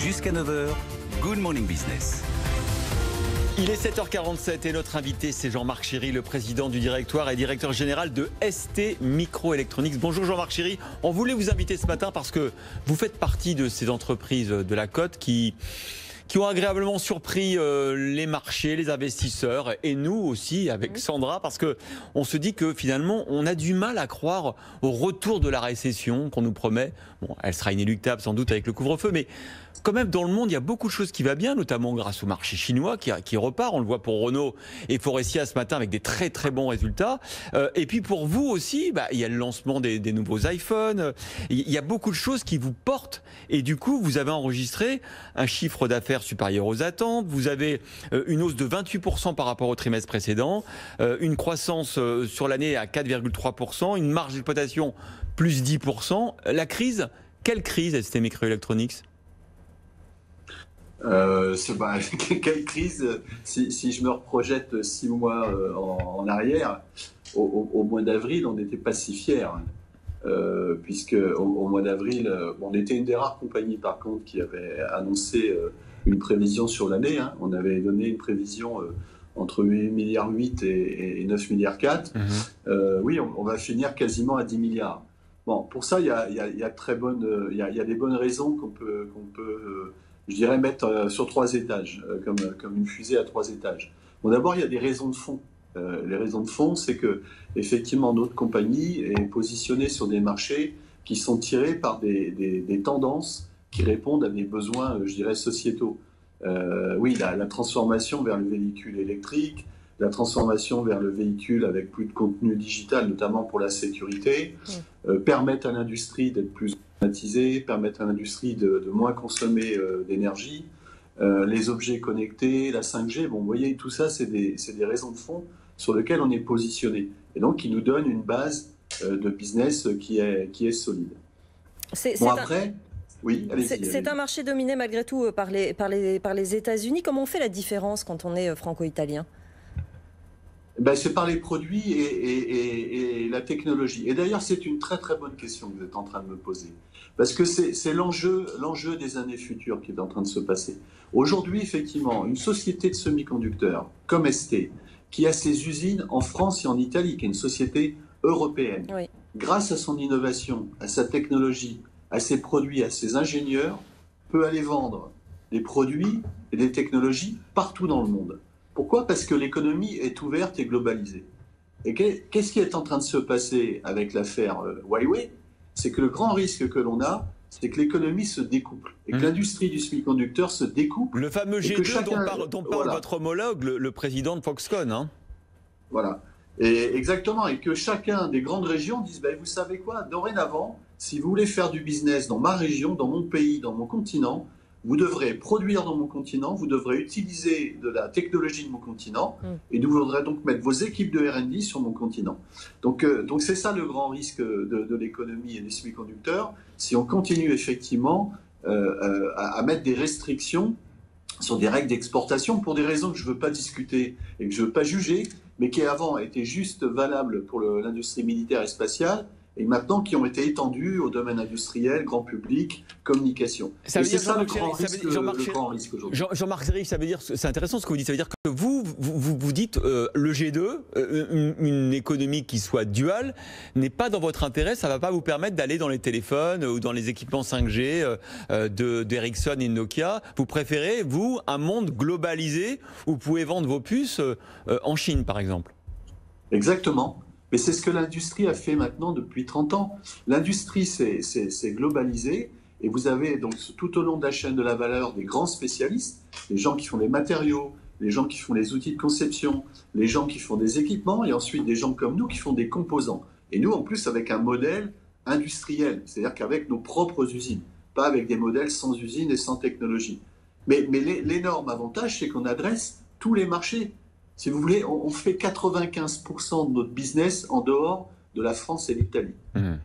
Jusqu'à 9 h, Good Morning Business. Il est 7h47 et notre invité c'est Jean-Marc Chéry, le président du directoire et directeur général de ST Microelectronics. Bonjour Jean-Marc Chéry, on voulait vous inviter ce matin parce que vous faites partie de ces entreprises de la cote qui ont agréablement surpris les marchés, les investisseurs et nous aussi avec Sandra, parce que on se dit que finalement on a du mal à croire au retour de la récession qu'on nous promet. Bon, elle sera inéluctable sans doute avec le couvre-feu, mais quand même dans le monde il y a beaucoup de choses qui vont bien, notamment grâce au marché chinois qui repart. On le voit pour Renault et Faurecia ce matin avec des très très bons résultats. Et puis pour vous aussi, il y a le lancement des nouveaux iPhones. Il y a beaucoup de choses qui vous portent et du coup vous avez enregistré un chiffre d'affaires supérieur aux attentes. Vous avez une hausse de 28% par rapport au trimestre précédent, une croissance sur l'année à 4,3%, une marge d'exploitation plus 10%. La crise, quelle crise ST Microelectronics ? Quelle crise, si je me reprojette 6 mois en arrière, au mois d'avril, on n'était pas si fiers. Puisque au mois d'avril, on était une des rares compagnies par contre qui avait annoncé une prévision sur l'année. On avait donné une prévision entre 8,8 milliards et 9,4 milliards. Oui, on va finir quasiment à 10 milliards. Bon, pour ça, il y a des bonnes raisons qu'on peut je dirais, mettre sur 3 étages, comme une fusée à 3 étages. Bon, d'abord, il y a des raisons de fond. Les raisons de fond, c'est que effectivement notre compagnie est positionnée sur des marchés qui sont tirés par des tendances qui répondent à des besoins, je dirais, sociétaux. Oui, la transformation vers le véhicule électrique, la transformation vers le véhicule avec plus de contenu digital, notamment pour la sécurité, permettent à l'industrie d'être plus automatisée, permettent à l'industrie de moins consommer d'énergie, les objets connectés, la 5G, bon, vous voyez, tout ça, c'est des raisons de fond sur lesquelles on est positionné, et donc qui nous donne une base de business qui est solide. Oui, c'est un marché dominé malgré tout par les États-Unis. Comment on fait la différence quand on est franco-italien ? C'est par les produits et la technologie. Et d'ailleurs, c'est une très très bonne question que vous êtes en train de me poser. Parce que c'est l'enjeu des années futures qui est en train de se passer. Aujourd'hui, effectivement, une société de semi-conducteurs comme ST, qui a ses usines en France et en Italie, qui est une société européenne, oui, grâce à son innovation, à sa technologie, à ses produits, à ses ingénieurs, peut aller vendre des produits et des technologies partout dans le monde. Pourquoi ? Parce que l'économie est ouverte et globalisée. Et qu'est-ce qui est en train de se passer avec l'affaire Huawei ? C'est que le grand risque que l'on a, c'est que l'économie se découple et que l'industrie du semi-conducteur se découpe. Le fameux G2 dont parle votre homologue, le président de Foxconn. Hein. Voilà. Et exactement. Et que chacun des grandes régions dise, vous savez quoi, dorénavant, si vous voulez faire du business dans ma région, dans mon pays, dans mon continent, vous devrez produire dans mon continent, vous devrez utiliser de la technologie de mon continent, et vous devrez donc mettre vos équipes de R&D sur mon continent. Donc c'est ça le grand risque de l'économie et des semi-conducteurs, si on continue effectivement à mettre des restrictions sur des règles d'exportation pour des raisons que je ne veux pas discuter et que je ne veux pas juger, mais qui avant étaient juste valables pour l'industrie militaire et spatiale, et maintenant qui ont été étendus au domaine industriel, grand public, communication. Ça veut dire, c'est ça le grand risque aujourd'hui. Jean-Marc Chéry, ça veut dire, c'est intéressant ce que vous dites, ça veut dire que vous dites le G2, une économie qui soit duale, n'est pas dans votre intérêt, ça ne va pas vous permettre d'aller dans les téléphones ou dans les équipements 5G d'Ericsson et de Nokia. Vous préférez, vous, un monde globalisé où vous pouvez vendre vos puces en Chine, par exemple. Exactement. Mais c'est ce que l'industrie a fait maintenant depuis 30 ans. L'industrie s'est globalisée et vous avez donc tout au long de la chaîne de la valeur des grands spécialistes, les gens qui font les matériaux, les gens qui font les outils de conception, les gens qui font des équipements et ensuite des gens comme nous qui font des composants. Et nous, en plus, avec un modèle industriel, c'est-à-dire qu'avec nos propres usines, pas avec des modèles sans usine et sans technologie. Mais l'énorme avantage, c'est qu'on adresse tous les marchés. Si vous voulez, on fait 95% de notre business en dehors de la France et l'Italie.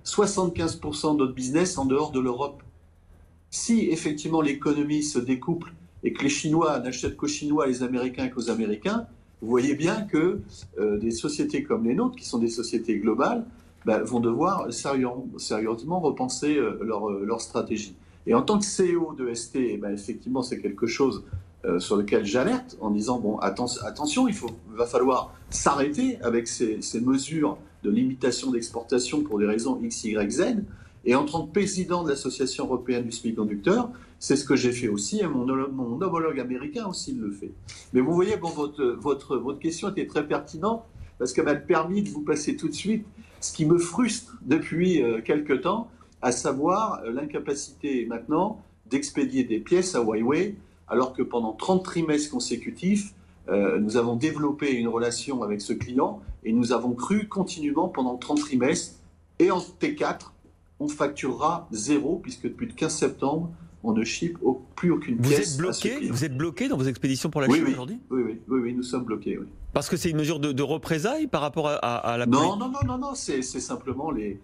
75% de notre business en dehors de l'Europe. Si effectivement l'économie se découple et que les Chinois n'achètent qu'aux Chinois, les Américains qu'aux Américains, vous voyez bien que des sociétés comme les nôtres, qui sont des sociétés globales, vont devoir sérieusement repenser leur stratégie. Et en tant que CEO de ST, eh ben, effectivement, c'est quelque chose sur lequel j'alerte en disant, bon, attention, va falloir s'arrêter avec ces mesures de limitation d'exportation pour des raisons X, Y, Z. Et en tant que président de l'Association européenne du semi-conducteur, c'est ce que j'ai fait aussi, et mon homologue américain aussi le fait. Mais vous voyez, bon, votre question était très pertinente, parce qu'elle m'a permis de vous passer tout de suite ce qui me frustre depuis quelque temps, à savoir l'incapacité maintenant d'expédier des pièces à Huawei, alors que pendant 30 trimestres consécutifs, nous avons développé une relation avec ce client et nous avons cru continuellement pendant 30 trimestres. Et en T4, on facturera 0, puisque depuis le 15 septembre, on ne ship plus aucune pièce. Vous êtes bloqué dans vos expéditions pour la Chine aujourd'hui ? Oui, nous sommes bloqués. Oui. Parce que c'est une mesure de représailles par rapport à la... Non, c'est simplement les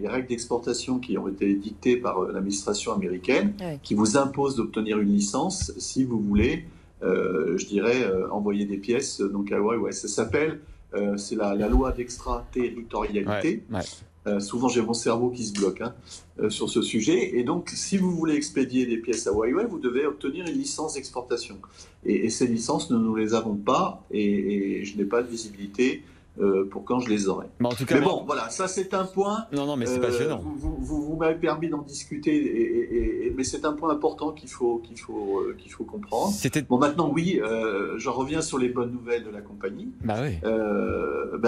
règles d'exportation qui ont été dictées par l'administration américaine, qui vous imposent d'obtenir une licence si vous voulez, envoyer des pièces donc à Huawei. Ça s'appelle, c'est la loi d'extraterritorialité. Souvent, j'ai mon cerveau qui se bloque sur ce sujet. Et donc, si vous voulez expédier des pièces à Huawei, vous devez obtenir une licence d'exportation. Et ces licences, nous ne les avons pas et je n'ai pas de visibilité pour quand je les aurai. Mais, en tout cas, voilà, ça c'est un point. Non, mais c'est passionnant. Vous m'avez permis d'en discuter, mais c'est un point important qu'il faut comprendre. Bon, maintenant, oui, j'en reviens sur les bonnes nouvelles de la compagnie.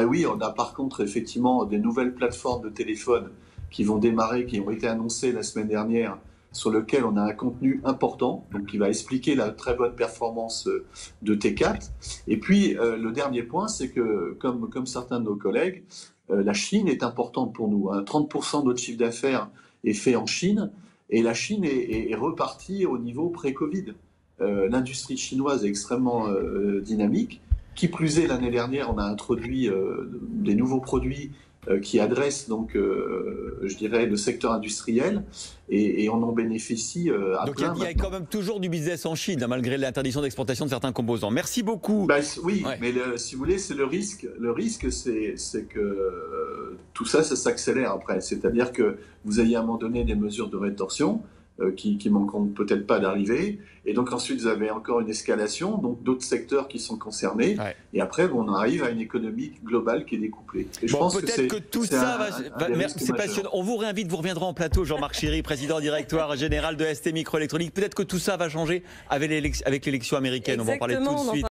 Oui, on a par contre effectivement des nouvelles plateformes de téléphone qui vont démarrer, qui ont été annoncées la semaine dernière, sur lequel on a un contenu important, donc qui va expliquer la très bonne performance de T4. Et puis, le dernier point, c'est que, comme certains de nos collègues, la Chine est importante pour nous. 30% de notre chiffre d'affaires est fait en Chine, et la Chine est repartie au niveau pré-Covid. L'industrie chinoise est extrêmement dynamique. Qui plus est, l'année dernière, on a introduit des nouveaux produits qui adresse donc, le secteur industriel et on en bénéficie à donc plein. Donc il y a quand même toujours du business en Chine, malgré l'interdiction d'exportation de certains composants. Merci beaucoup. Oui, mais si vous voulez, c'est le risque. Le risque, c'est que tout ça s'accélère après. C'est-à-dire que vous ayez à un moment donné des mesures de rétorsion qui manqueront peut-être pas d'arriver. Et donc ensuite, vous avez encore une escalation, donc d'autres secteurs qui sont concernés. Et après, on arrive à une économie globale qui est découplée. Et je pense peut-être que tout ça va... C'est passionnant. On vous réinvite, vous reviendrez en plateau, Jean-Marc Chéry, président directoire général de ST Microélectronique. Peut-être que tout ça va changer avec l'élection américaine. On va en parler tout de suite.